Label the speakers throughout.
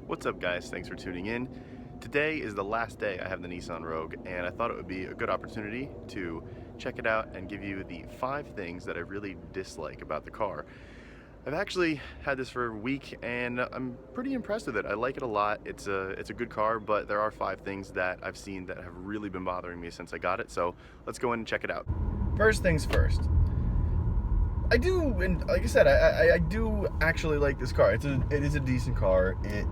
Speaker 1: What's up, guys? Thanks for tuning in. Today is the last day I have the Nissan Rogue, and I thought it would be a good opportunity to check it out and give you the 5 things that I really dislike about the car. I've actually had this for a week and I'm pretty impressed with it. I like it a lot. It's a good car, but there are 5 things that I've seen that have really been bothering me since I got it, so let's go in and check it out. First things first. I do, and like I said, I do actually like this car. It is a decent car. It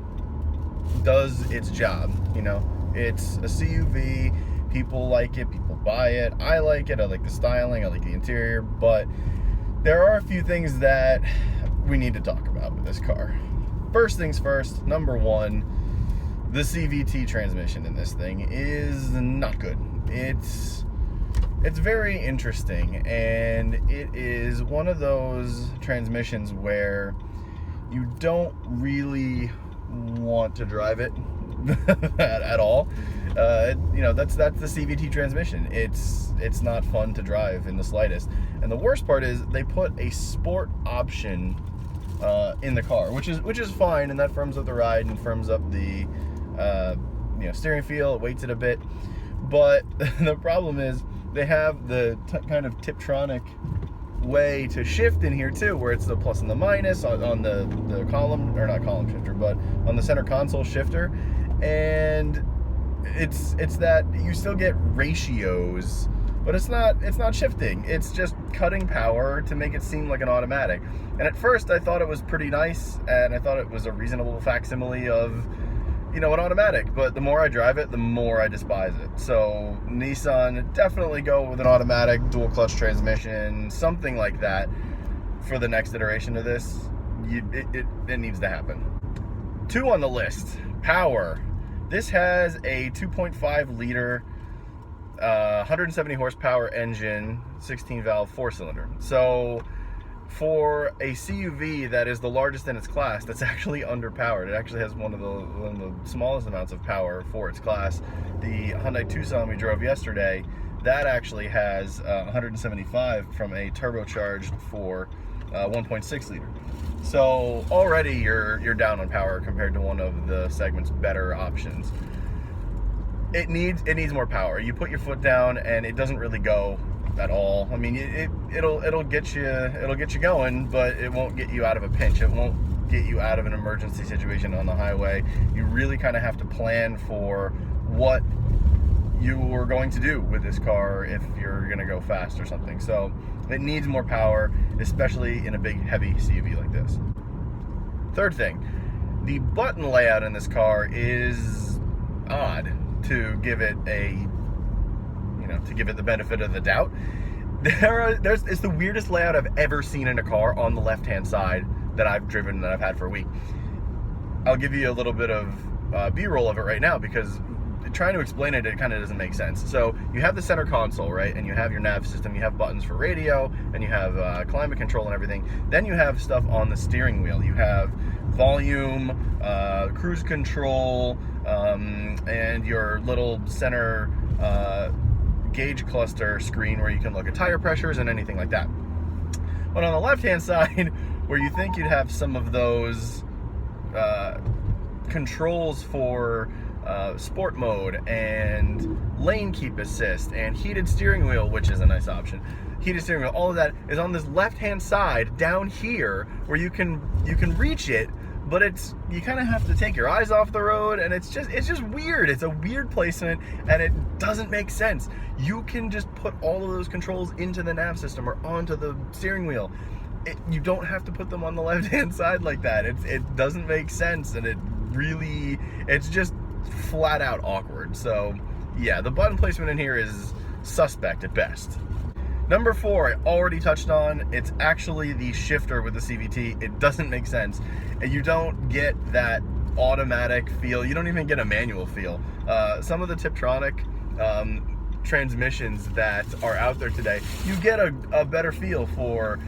Speaker 1: does its job, you know. It's a CUV. People like it. People buy it. I like it. I like the styling. I like the interior. But there are a few things that we need to talk about with this car. First things first. Number one, the CVT transmission in this thing is not good. It's very interesting, and it is one of those transmissions where you don't really want to drive it at all. You know, that's the CVT transmission. It's not fun to drive in the slightest. And the worst part is they put a sport option in the car, which is fine, and that firms up the ride and firms up the steering feel. It weights it a bit, but the problem is they have the kind of Tiptronic way to shift in here too, where it's the plus and the minus on the column, or not column shifter, but on the center console shifter, and it's that you still get ratios, but it's not shifting. It's just cutting power to make it seem like an automatic. And at first I thought it was pretty nice, and I thought it was a reasonable facsimile of an automatic, but the more I drive it, the more I despise it. So Nissan, definitely go with an automatic dual clutch transmission, something like that for the next iteration of this. It needs to happen. 2 on the list, power. This has a 2.5 liter 170 horsepower engine, 16 valve 4-cylinder. So for a CUV that is the largest in its class, that's actually underpowered. It actually has one of the smallest amounts of power for its class. The Hyundai Tucson we drove yesterday, that actually has 175 from a turbocharged 1.6 liter. So already you're down on power compared to one of the segment's better options. It needs more power. You put your foot down and it doesn't really go at all. I mean, it'll get you going, but it won't get you out of a pinch. It won't get you out of an emergency situation on the highway. You really kind of have to plan for what you are going to do with this car if you're going to go fast or something. So it needs more power, especially in a big, heavy CUV like this. Third thing, the button layout in this car is odd, to give it the benefit of the doubt. It's the weirdest layout I've ever seen in a car on the left-hand side that I've driven, that I've had for a week. I'll give you a little bit of B-roll of it right now, because trying to explain it kind of doesn't make sense. So you have the center console, right? And you have your nav system, you have buttons for radio, and you have climate control and everything. Then you have stuff on the steering wheel. You have volume, cruise control, and your little center gauge cluster screen where you can look at tire pressures and anything like that. But on the left-hand side, where you think you'd have some of those controls for sport mode and lane keep assist and heated steering wheel, which is a nice option, heated steering wheel, all of that is on this left-hand side down here, where you can reach it, but you kind of have to take your eyes off the road, and it's just weird. It's a weird placement, and it doesn't make sense. You can just put all of those controls into the nav system or onto the steering wheel. You don't have to put them on the left-hand side like that. It doesn't make sense, and it's just flat out awkward. So yeah, the button placement in here is suspect at best. Number 4, I already touched on. It's actually the shifter with the CVT. It doesn't make sense. And you don't get that automatic feel. You don't even get a manual feel. Some of the Tiptronic transmissions that are out there today, you get a better feel for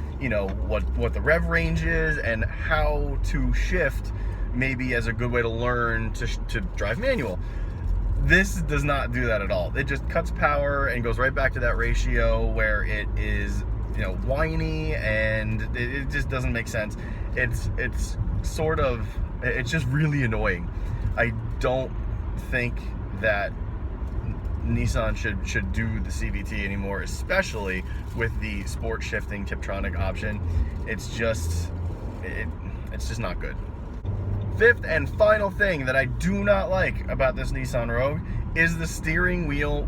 Speaker 1: what the rev range is and how to shift, maybe as a good way to learn to drive manual. This does not do that at all. It just cuts power and goes right back to that ratio where it is, whiny, and it just doesn't make sense. It's sort of It's just really annoying. I don't think that Nissan should do the CVT anymore, especially with the sport shifting Tiptronic option. It's just not good. Fifth and final thing that I do not like about this Nissan Rogue is the steering wheel,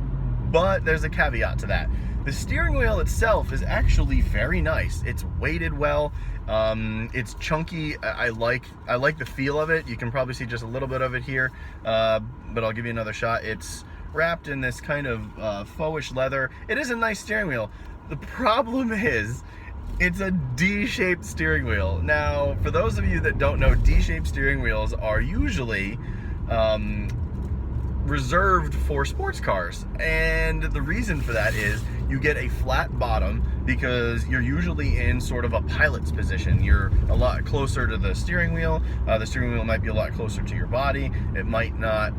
Speaker 1: but there's a caveat to that. The steering wheel itself is actually very nice. It's weighted well. It's chunky. I like the feel of it. You can probably see just a little bit of it here, but I'll give you another shot. It's wrapped in this kind of faux leather. It is a nice steering wheel. The problem is, it's a D-shaped steering wheel. Now, for those of you that don't know, D-shaped steering wheels are usually reserved for sports cars, and the reason for that is you get a flat bottom because you're usually in sort of a pilot's position. You're a lot closer to the steering wheel. The steering wheel might be a lot closer to your body. It might not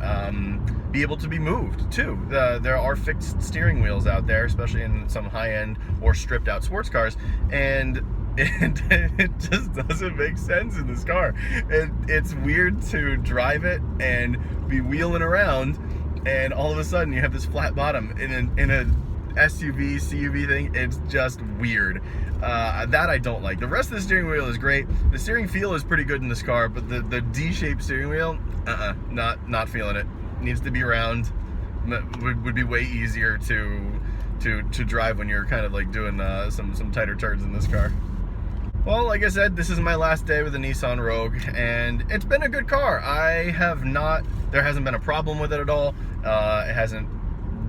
Speaker 1: be able to be moved too. There are fixed steering wheels out there, especially in some high-end or stripped out sports cars, and it just doesn't make sense in this car. It's weird to drive it and be wheeling around, and all of a sudden you have this flat bottom in a SUV, CUV thing. It's just weird. That I don't like. The rest of the steering wheel is great. The steering feel is pretty good in this car, but the D-shaped steering wheel, not feeling it. Needs to be round. Would be way easier to drive when you're kind of like doing some tighter turns in this car. Well, like I said, this is my last day with the Nissan Rogue, and it's been a good car. There hasn't been a problem with it at all. It hasn't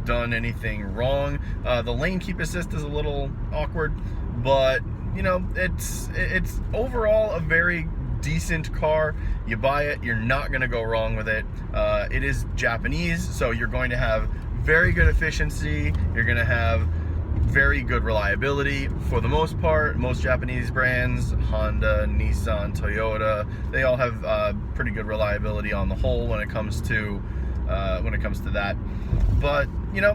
Speaker 1: done anything wrong. The lane keep assist is a little awkward, but you know, it's overall a very decent car. You buy it, you're not going to go wrong with it. It is Japanese, so you're going to have very good efficiency. You're going to have very good reliability for the most part. Most Japanese brands, Honda, Nissan, Toyota, they all have pretty good reliability on the whole when it comes to that. But you know,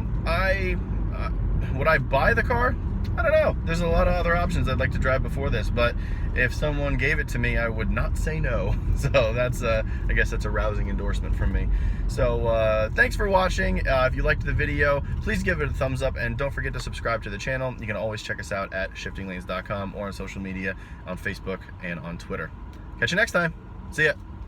Speaker 1: would I buy the car? I don't know. There's a lot of other options I'd like to drive before this, but if someone gave it to me, I would not say no. So that's I guess that's a rousing endorsement from me. So thanks for watching. If you liked the video, please give it a thumbs up, and don't forget to subscribe to the channel. You can always check us out at shiftinglanes.com or on social media on Facebook and on Twitter. Catch you next time. See ya.